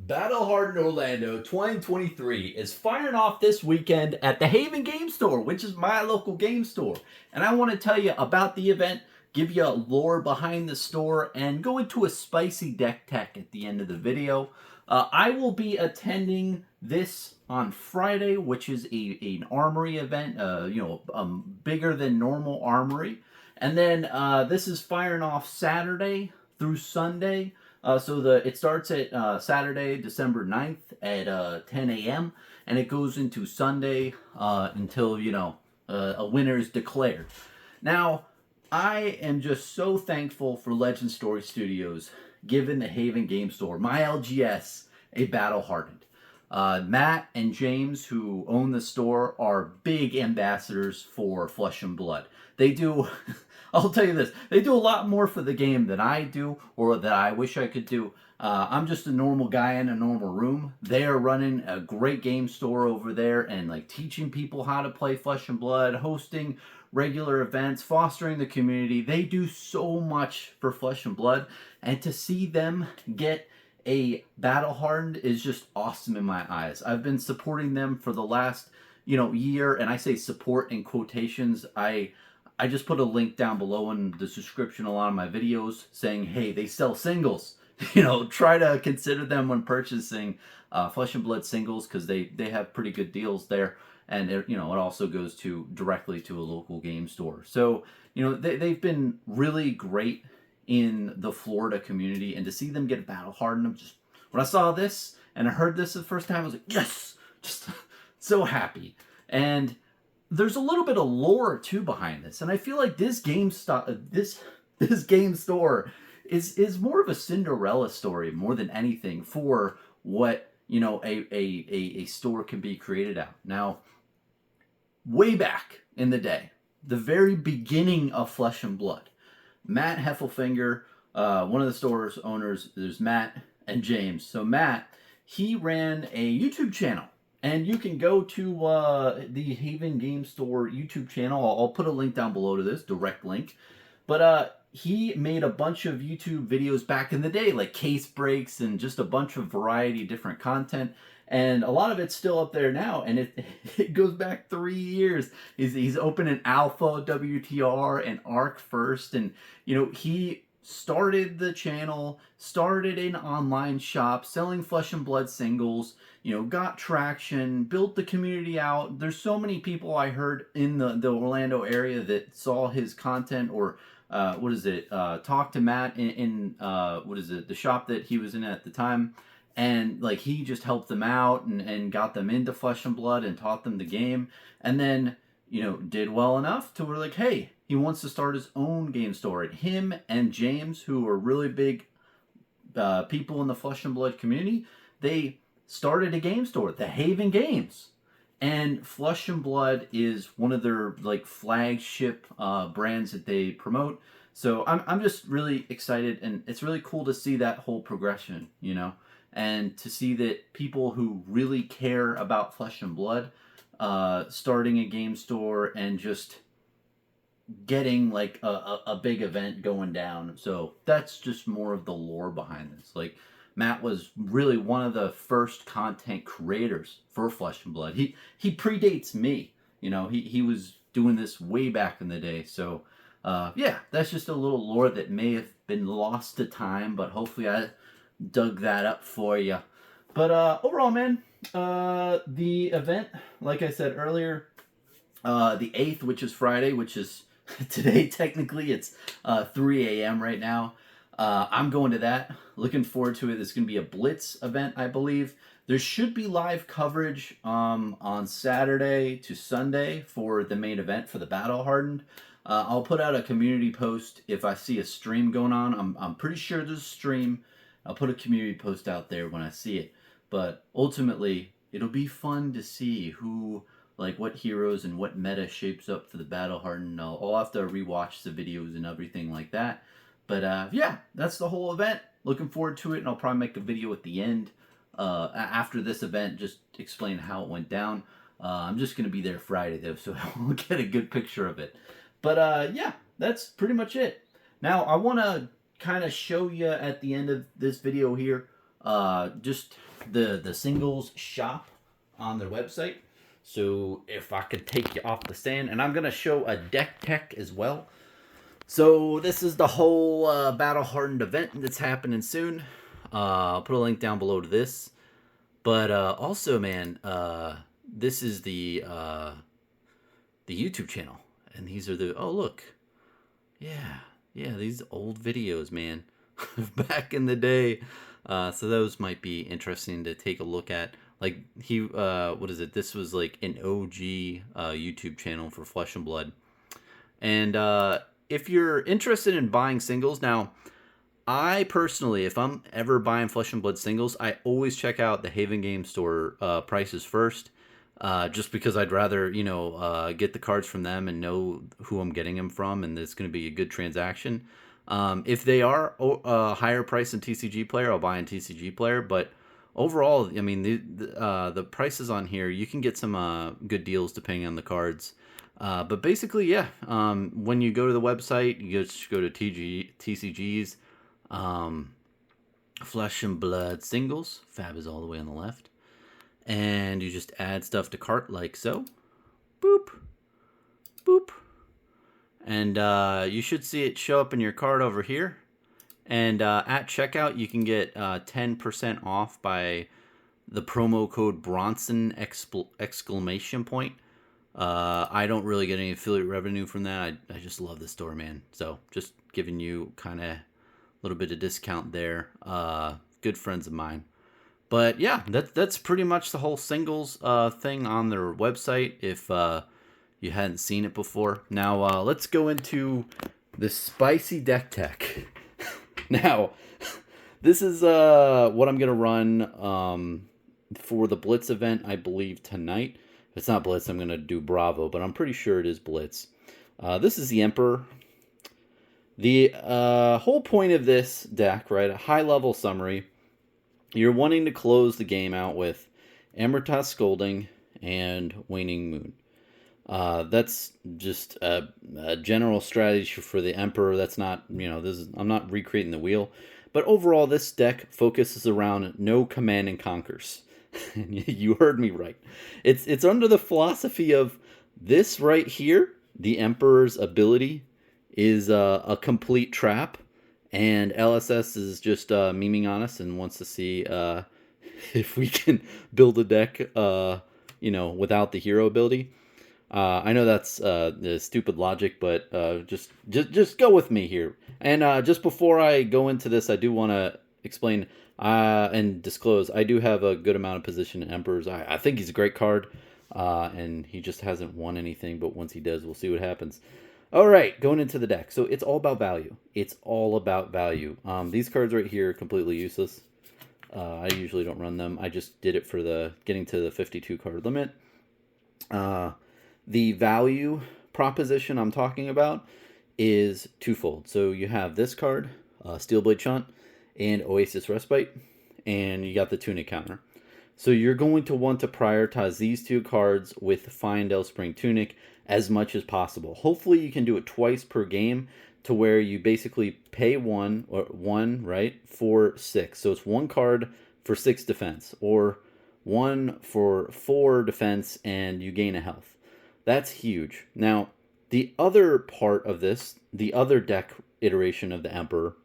Battle Hardened Orlando 2023 is firing off this weekend at the Haven Game Store, which is my local game store. And I want to tell you about the event, give you a lore behind the store, and go into a spicy deck tech at the end of the video. I will be attending this on Friday, which is an armory event, bigger than normal armory. And then this is firing off Saturday through Sunday. It starts at Saturday, December 9th at 10 a.m. and it goes into Sunday until a winner is declared. Now, I am just so thankful for Legend Story Studios giving the Haven Game Store, my LGS, a battle hardened. Matt and James, who own the store, are big ambassadors for Flesh and Blood. They do, I'll tell you this, they do a lot more for the game than I do or that I wish I could do. I'm just a normal guy in a normal room. They are running a great game store over there and like teaching people how to play Flesh and Blood, hosting regular events, fostering the community. They do so much for Flesh and Blood, and to see them get a battle hardened is just awesome in my eyes. I've been supporting them for the last year, and I say support in quotations. I just put a link down below in the description of a lot of my videos saying, hey, they sell singles. Try to consider them when purchasing Flesh and Blood singles, because they have pretty good deals there. And it also goes directly to a local game store. So they've been really great in the Florida community, and to see them get battle hardened, when I saw this and I heard this the first time, I was like, yes, just so happy. And there's a little bit of lore too behind this, and I feel like this game game store is more of a Cinderella story more than anything for what a store can be created out. Now, way back in the day, the very beginning of Flesh and Blood, Matt Heffelfinger, one of the store's owners, there's Matt and James. So Matt, he ran a YouTube channel, and you can go to the Haven Game Store YouTube channel. I'll put a link down below to this, direct link. But he made a bunch of YouTube videos back in the day, like case breaks and just a bunch of variety, different content. And a lot of it's still up there now, and it goes back 3 years. He's opening Alpha, WTR, and Arc first, and he started the channel, started an online shop selling Flesh and Blood singles, got traction, built the community out. There's so many people I heard in the Orlando area that saw his content, or talked to Matt in the shop that he was in at the time. And like he just helped them out and got them into Flesh and Blood and taught them the game. And then, did well enough to where like, hey, he wants to start his own game store. And him and James, who are really big people in the Flesh and Blood community, they started a game store, the Haven Games. And Flesh and Blood is one of their like flagship brands that they promote. So I'm just really excited, and it's really cool to see that whole progression, and to see that people who really care about Flesh and Blood starting a game store and just getting like a big event going down. So that's just more of the lore behind this. Like, Matt was really one of the first content creators for Flesh and Blood. He predates me. He was doing this way back in the day. So yeah, that's just a little lore that may have been lost to time, but hopefully I dug that up for you. But overall, man, the event, like I said earlier, the 8th, which is Friday, which is today technically, it's 3 a.m. right now. I'm going to that. Looking forward to it. It's going to be a Blitz event, I believe. There should be live coverage on Saturday to Sunday for the main event for the Battle Hardened. I'll put out a community post if I see a stream going on. I'm pretty sure there's a stream. I'll put a community post out there when I see it. But ultimately, it'll be fun to see what heroes and what meta shapes up for the Battle Hardened. I'll have to rewatch the videos and everything like that. But yeah, that's the whole event. Looking forward to it, and I'll probably make a video at the end after this event, just explain how it went down. I'm just going to be there Friday, though, so we'll get a good picture of it. But yeah, that's pretty much it. Now, I want to kind of show you at the end of this video here just the singles shop on their website. So if I could take you off the stand, and I'm gonna show a deck tech as well. So this is the whole Battle Hardened event that's happening soon. I'll put a link down below to this. But also, man, this is the YouTube channel, and these are the look, yeah, these old videos, man, back in the day. So those might be interesting to take a look at. Like what is it? This was like an OG YouTube channel for Flesh and Blood. And if you're interested in buying singles now, I personally, if I'm ever buying Flesh and Blood singles, I always check out the Haven Game Store prices first, just because I'd rather, get the cards from them and know who I'm getting them from, and it's going to be a good transaction. If they are higher price than TCG Player, I'll buy in TCG Player, but overall, I mean, the prices on here, you can get some good deals depending on the cards. But basically, yeah, when you go to the website, you just go to TCGs, Flesh and Blood singles. Fab is all the way on the left. And you just add stuff to cart like so. Boop. Boop. And you should see it show up in your cart over here. And at checkout, you can get 10% off by the promo code Bronson exclamation point. I don't really get any affiliate revenue from that. I just love the store, man. So just giving you kind of a little bit of discount there. Good friends of mine. But yeah, that's pretty much the whole singles thing on their website if you hadn't seen it before. Now let's go into the spicy deck tech. Now, this is what I'm going to run for the Blitz event, I believe, tonight. If it's not Blitz, I'm going to do Bravo, but I'm pretty sure it is Blitz. This is the Emperor. The whole point of this deck, right, a high-level summary, you're wanting to close the game out with Amritas Scolding and Waning Moon. That's just a general strategy for the Emperor. That's not, I'm not recreating the wheel. But overall, this deck focuses around no command and conquers. You heard me right. It's under the philosophy of this right here, the Emperor's ability is a complete trap, and LSS is just memeing on us and wants to see if we can build a deck, without the hero ability. I know that's the stupid logic, but just go with me here. And just before I go into this, I do want to explain and disclose, I do have a good amount of position in Emperors. I think he's a great card, and he just hasn't won anything, but once he does, we'll see what happens. All right, going into the deck. So it's all about value. It's all about value. These cards right here are completely useless. I usually don't run them. I just did it for the getting to the 52 card limit. The value proposition I'm talking about is twofold. So you have this card, Steelblade Chunt, and Oasis Respite, and you got the Tunic counter. So you're going to want to prioritize these two cards with Fyendel Spring Tunic as much as possible. Hopefully you can do it twice per game to where you basically pay one, right, for 6. So it's one card for 6 defense, or one for 4 defense and you gain a health. That's huge. Now, the other part of this, the other deck iteration of the Emperor,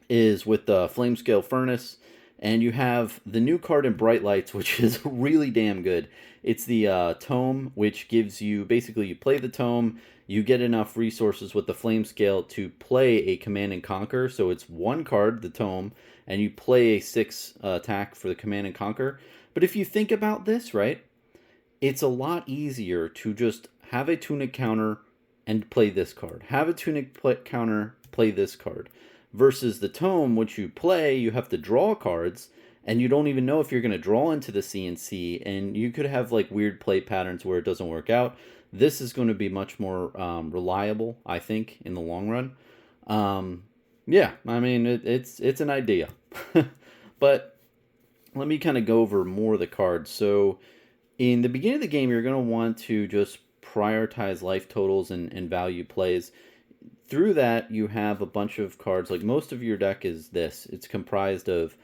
is with the Flamescale Furnace, and you have the new card in Bright Lights, which is really damn good. It's the Tome, which gives you, basically, you play the Tome, you get enough resources with the Flamescale to play a Command and Conquer, so it's one card, the Tome, and you play a 6 attack for the Command and Conquer. But if you think about this, right, it's a lot easier to just have a Tunic counter and play this card. Have a Tunic counter, play this card. Versus the Tome, which you play, you have to draw cards, and you don't even know if you're going to draw into the CNC, and you could have like weird play patterns where it doesn't work out. This is going to be much more reliable, I think, in the long run. Yeah, I mean, it's an idea. But let me kind of go over more of the cards. So in the beginning of the game, you're going to want to just prioritize life totals and value plays. Through that, you have a bunch of cards. Like most of your deck is this. It's comprised of,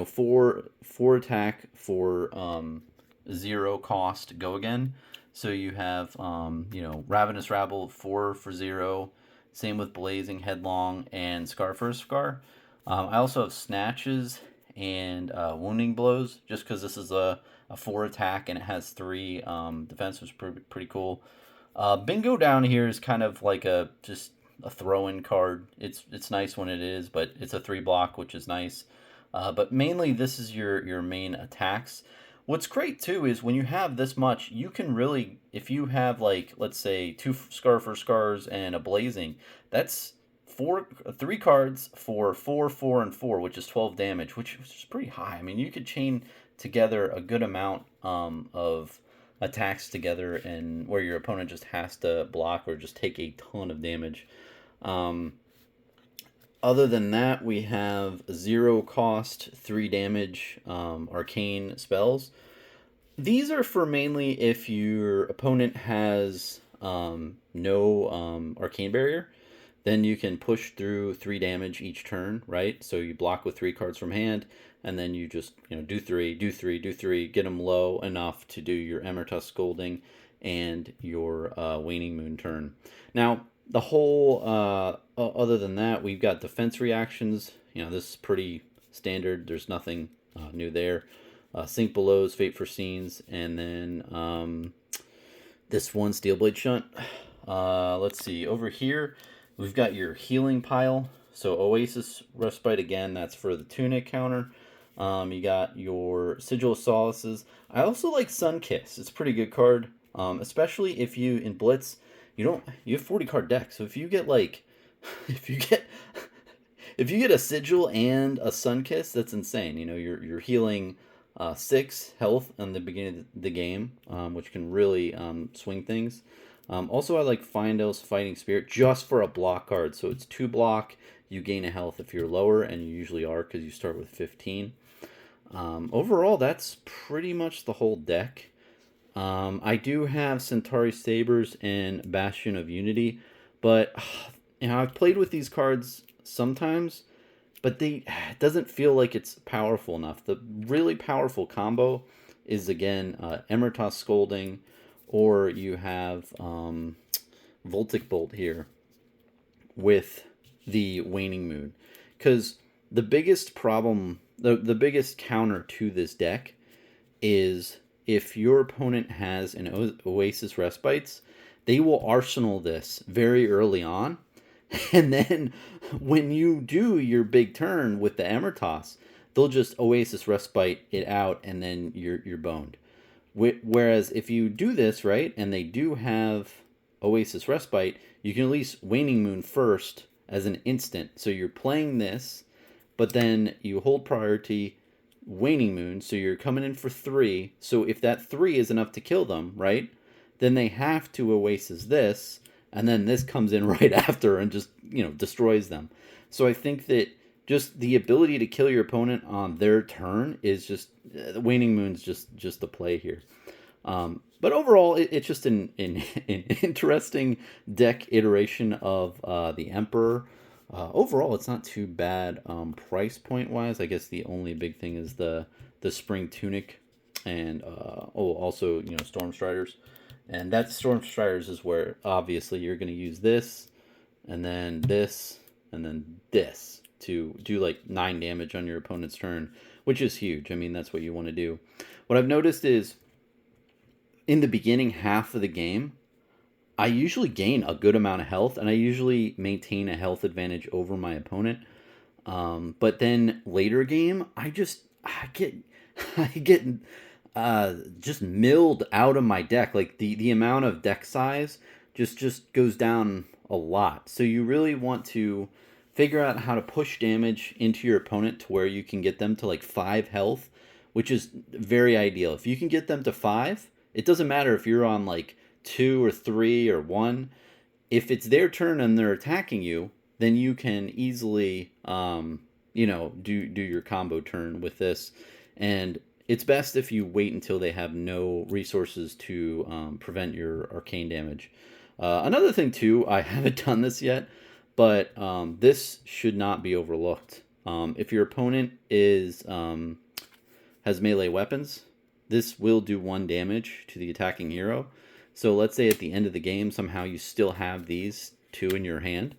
four attack for 0 cost go again. So you have Ravenous Rabble 4 for 0. Same with Blazing Headlong and Scar for Scar. I also have Snatches and Wounding Blows, just because this is a 4 attack and it has 3 defense, which is pretty cool. Bingo down here is kind of like just a throw-in card. It's nice when it is, but it's a 3 block, which is nice. But mainly this is your main attacks. What's great too is when you have this much, you can really, if you have like, let's say 2 Scar for Scars and a Blazing, that's 3 cards for 4, 4, and 4, which is 12 damage, which is pretty high. I mean, you could chain together a good amount of attacks together, and where your opponent just has to block or just take a ton of damage. Other than that, we have 0 cost, 3 damage arcane spells. These are for mainly if your opponent has no arcane barrier, then you can push through 3 damage each turn, right? So you block with 3 cards from hand, and then you just do 3, do 3, do 3, get them low enough to do your Emertus Scolding and your Waning Moon turn. Now, the whole other than that, we've got defense reactions. This is pretty standard. There's nothing new there. Sink Below's Fate for Scenes, and then this one Steelblade Shunt. Let's see, over here we've got your healing pile. So Oasis Respite again, that's for the Tunic counter. You got your Sigil of Solaces. I also like Sunkiss. It's a pretty good card, especially if you in Blitz. You have 40 card deck, so if you get if you get a Sigil and a Sunkiss, that's insane. You're healing 6 health in the beginning of the game, which can really swing things. Also, I like Fyndel's Fighting Spirit just for a block card, so it's 2 block. You gain a health if you're lower, and you usually are because you start with 15. Overall, that's pretty much the whole deck. I do have Centari Sabers and Bastion of Unity, but I've played with these cards sometimes, but it doesn't feel like it's powerful enough. The really powerful combo is, again, Emertus Scolding, or you have Voltic Bolt here with the Waning Moon. Because the biggest problem, the biggest counter to this deck is if your opponent has an Oasis Respites, they will arsenal this very early on. And then when you do your big turn with the Emertos, they'll just Oasis Respite it out, and then you're boned. Whereas if you do this, right, and they do have Oasis Respite, you can at least Waning Moon first as an instant. So you're playing this, but then you hold priority, Waning Moon, so you're coming in for 3. So if that 3 is enough to kill them, right, then they have to Oasis this, and then this comes in right after and just, destroys them. So I think that just the ability to kill your opponent on their turn is just, Waning Moon's just the play here. But overall, it's just an interesting deck iteration of the Emperor. Overall, it's not too bad price point wise. I guess the only big thing is the Spring Tunic, and also Storm Striders, and that Storm Striders is where obviously you're going to use this, and then this, and then this to do like 9 damage on your opponent's turn, which is huge. I mean, that's what you want to do. What I've noticed is in the beginning half of the game, I usually gain a good amount of health, and I usually maintain a health advantage over my opponent. But then later game, I get just milled out of my deck. Like the amount of deck size just goes down a lot. So you really want to figure out how to push damage into your opponent to where you can get them to like 5 health, which is very ideal. If you can get them to 5, it doesn't matter if you're on like 2 or 3 or 1. If it's their turn and they're attacking you, then you can easily do your combo turn with this. And it's best if you wait until they have no resources to prevent your arcane damage. Another thing too, I haven't done this yet, but this should not be overlooked. If your opponent is has melee weapons, this will do 1 damage to the attacking hero. So let's say at the end of the game, somehow you still have these 2 in your hand.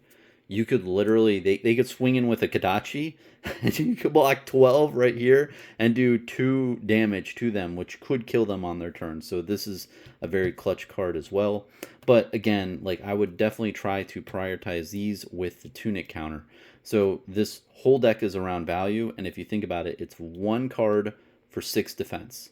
You could literally, they could swing in with a Kadachi, and you could block 12 right here and do 2 damage to them, which could kill them on their turn. So this is a very clutch card as well. But again, like, I would definitely try to prioritize these with the Tunic counter. So this whole deck is around value, and if you think about it, it's 1 card for 6 defense.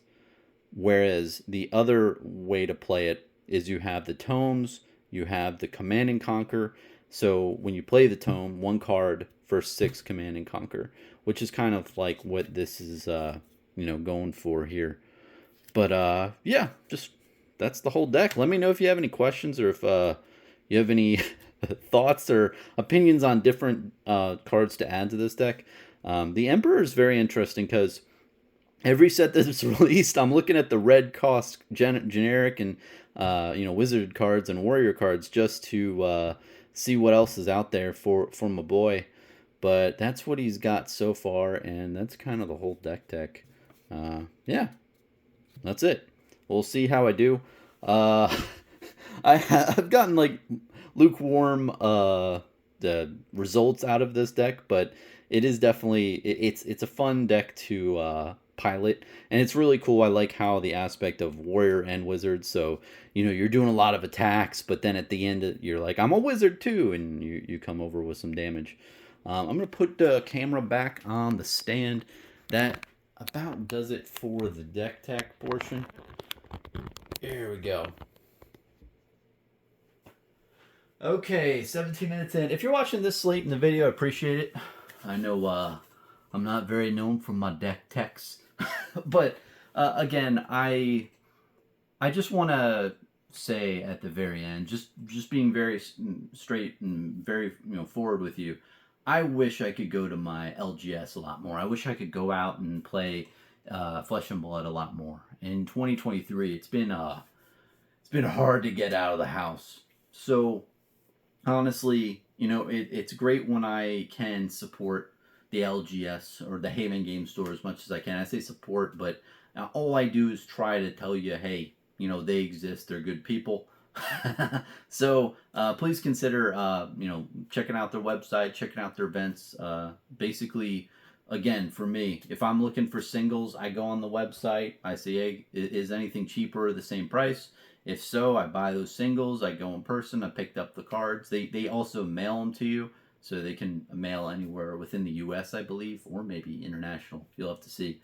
Whereas the other way to play it is you have the tomes, you have the Command and Conquer. So when you play the tome, 1 card for 6 Command and Conquer, which is kind of like what this is, going for here. But yeah, just that's the whole deck. Let me know if you have any questions or if you have any thoughts or opinions on different cards to add to this deck. The Emperor is very interesting because every set that's released, I'm looking at the red cost generic and wizard cards and warrior cards just to see what else is out there for my boy. But that's what he's got so far, and that's kind of the whole deck tech. Yeah, that's it. We'll see how I do. I've gotten like lukewarm the results out of this deck, but it is definitely it's a fun deck to pilot, and it's really cool. I like how the aspect of warrior and wizard, so you're doing a lot of attacks, but then at the end you're like, I'm a wizard too, and you come over with some damage. I'm gonna put the camera back on the stand. That about does it for the deck tech portion. Here we go. Okay, 17 minutes in. If you're watching this late in the video, I appreciate it. I know I'm not very known for my deck techs. But again, I just want to say at the very end, just being very straight and very forward with you, I wish I could go to my LGS a lot more. I wish I could go out and play Flesh and Blood a lot more. In 2023, it's been hard to get out of the house. So honestly, it's great when I can support the LGS or the Haven Game Store as much as I can. I say support, but all I do is try to tell you, hey, they exist. They're good people. So please consider, checking out their website, checking out their events. Basically, again, for me, if I'm looking for singles, I go on the website. I say, hey, is anything cheaper or the same price? If so, I buy those singles. I go in person. I picked up the cards. They also mail them to you. So they can mail anywhere within the U.S., I believe, or maybe international. You'll have to see.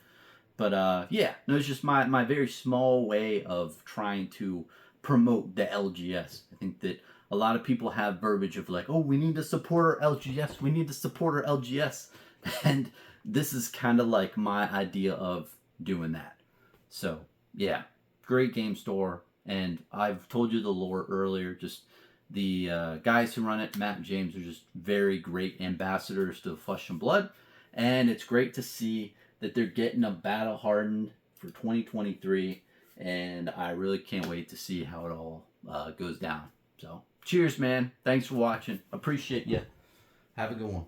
But yeah, no, it's just my very small way of trying to promote the LGS. I think that a lot of people have verbiage of like, oh, we need to support our LGS. We need to support our LGS. And this is kind of like my idea of doing that. So yeah, great game store. And I've told you the lore earlier, just the guys who run it, Matt and James, are just very great ambassadors to Flesh and Blood. And it's great to see that they're getting a battle hardened for 2023. And I really can't wait to see how it all goes down. So cheers, man. Thanks for watching. Appreciate you. Have a good one.